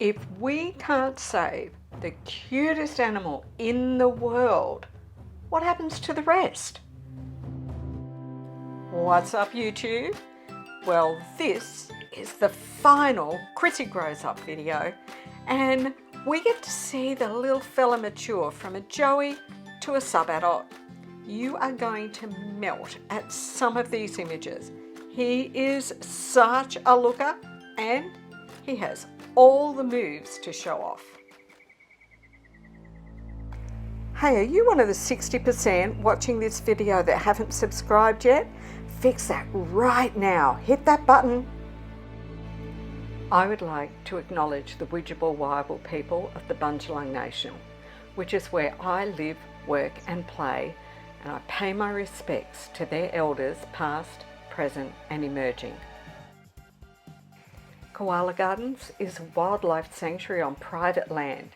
If we can't save the cutest animal in the world, what happens to the rest? What's up, YouTube? Well, this is the final Krissy Grows Up video, and we get to see the little fella mature from a joey to a sub-adult. You are going to melt at some of these images. He is such a looker, and he has all the moves to show off. Hey, are you one of the 60% watching this video that haven't subscribed yet? Fix that right now. Hit that button. I would like to acknowledge the Widjabul people of the Bundjalung Nation, which is where I live, work and play, and I pay my respects to their elders past, present and emerging. Koala Gardens is a wildlife sanctuary on private land.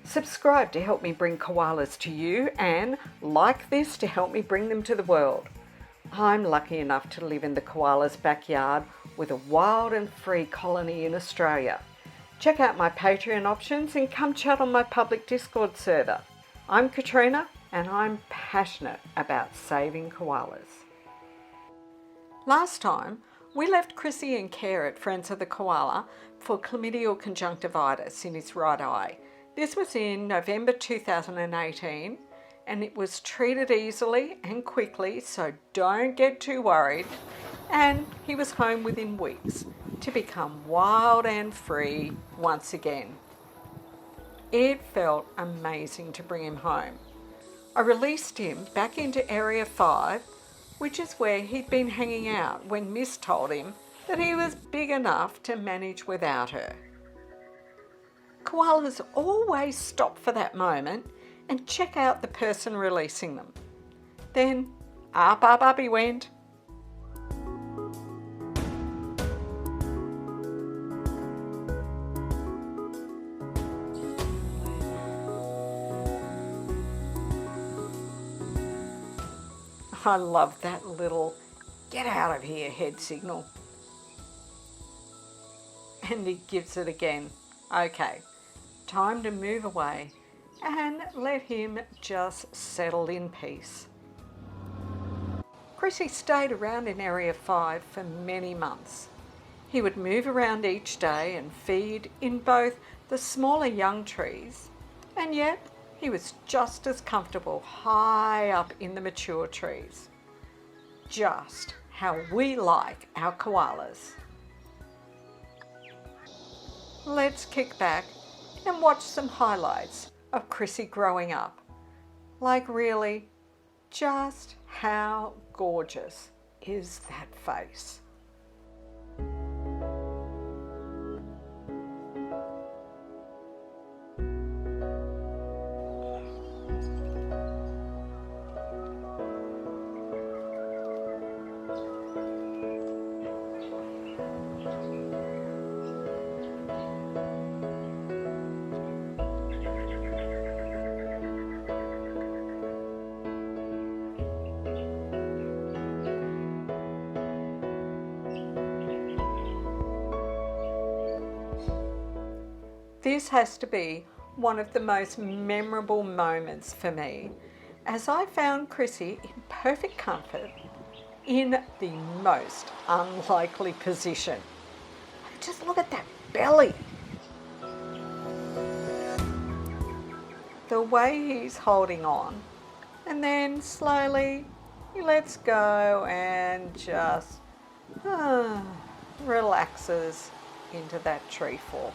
Subscribe to help me bring koalas to you, and like this to help me bring them to the world. I'm lucky enough to live in the koala's backyard with a wild and free colony in Australia. Check out my Patreon options and come chat on my public Discord server. I'm Katrina and I'm passionate about saving koalas. Last time, we left Krissy in care at Friends of the Koala for chlamydial conjunctivitis in his right eye. This was in November 2018 and it was treated easily and quickly, so don't get too worried. And he was home within weeks to become wild and free once again. It felt amazing to bring him home. I released him back into Area 5, which is where he'd been hanging out when Miss told him that he was big enough to manage without her. Koalas always stop for that moment and check out the person releasing them. Then up he went. I love that little "get out of here" head signal. And he gives it again. Okay, time to move away and let him just settle in peace. Krissy stayed around in Area 5 for many months. He would move around each day and feed in both the smaller young trees, and yet he was just as comfortable high up in the mature trees. Just how we like our koalas. Let's kick back and watch some highlights of Krissy growing up. Like really, just how gorgeous is that face? This has to be one of the most memorable moments for me, as I found Krissy in perfect comfort in the most unlikely position. Just look at that belly. The way he's holding on, and then slowly he lets go and just relaxes into that tree fork.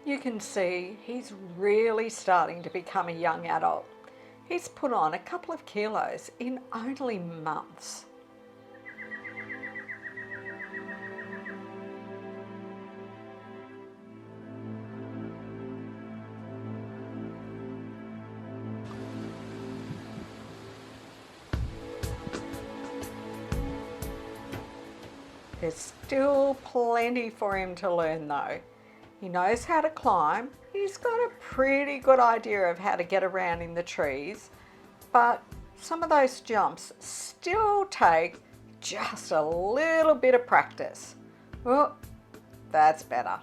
You can see he's really starting to become a young adult. He's put on a couple of kilos in only months. There's still plenty for him to learn though. He knows how to climb. He's got a pretty good idea of how to get around in the trees, but some of those jumps still take just a little bit of practice. Oh, that's better.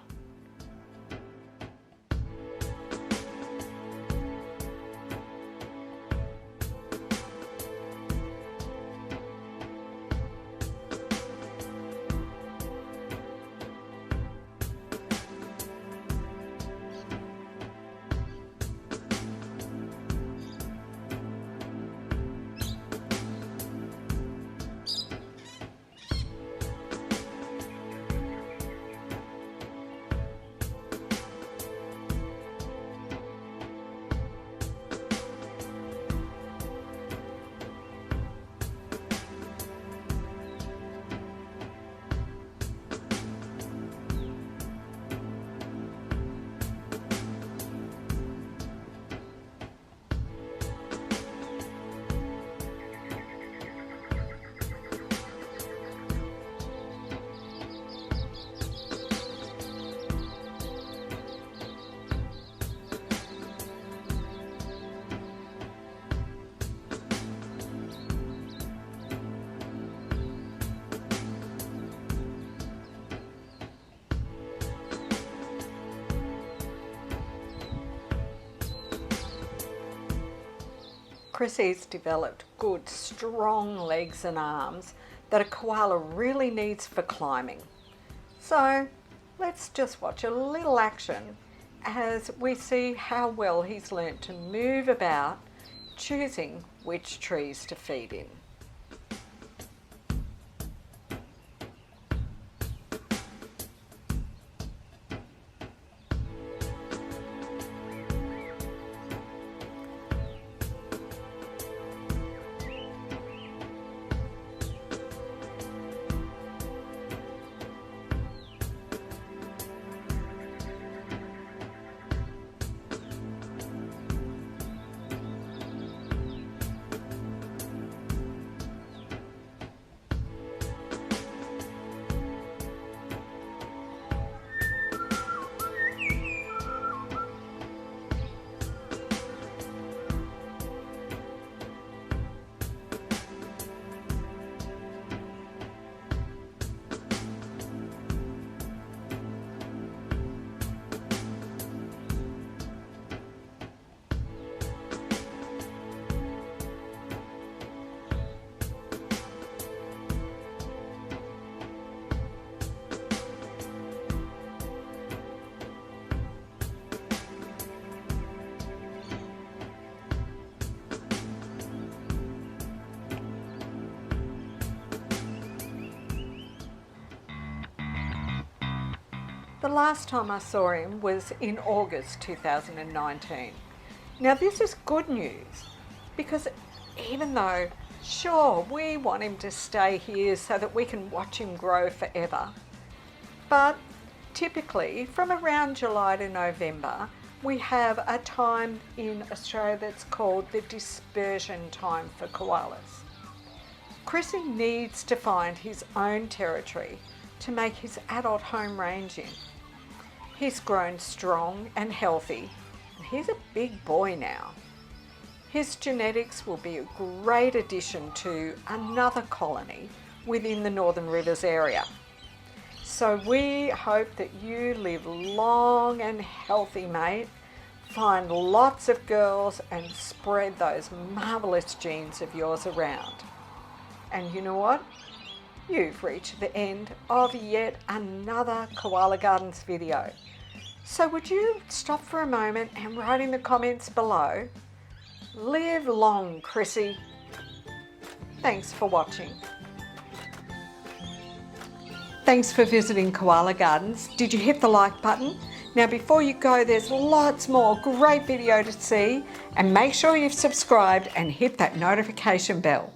Krissy's developed good, strong legs and arms that a koala really needs for climbing. So let's just watch a little action as we see how well he's learnt to move about, choosing which trees to feed in. The last time I saw him was in August 2019. Now this is good news because even though, sure, we want him to stay here so that we can watch him grow forever, but typically from around July to November, we have a time in Australia that's called the dispersion time for koalas. Krissy needs to find his own territory to make his adult home range in. He's grown strong and healthy, and he's a big boy now. His genetics will be a great addition to another colony within the Northern Rivers area. So we hope that you live long and healthy, mate. Find lots of girls and spread those marvellous genes of yours around. And you know what? You've reached the end of yet another Koala Gardens video. So would you stop for a moment and write in the comments below, live long, Krissy. Thanks for watching. Thanks for visiting Koala Gardens. Did you hit the like button? Now before you go, there's lots more great video to see, and make sure you've subscribed and hit that notification bell.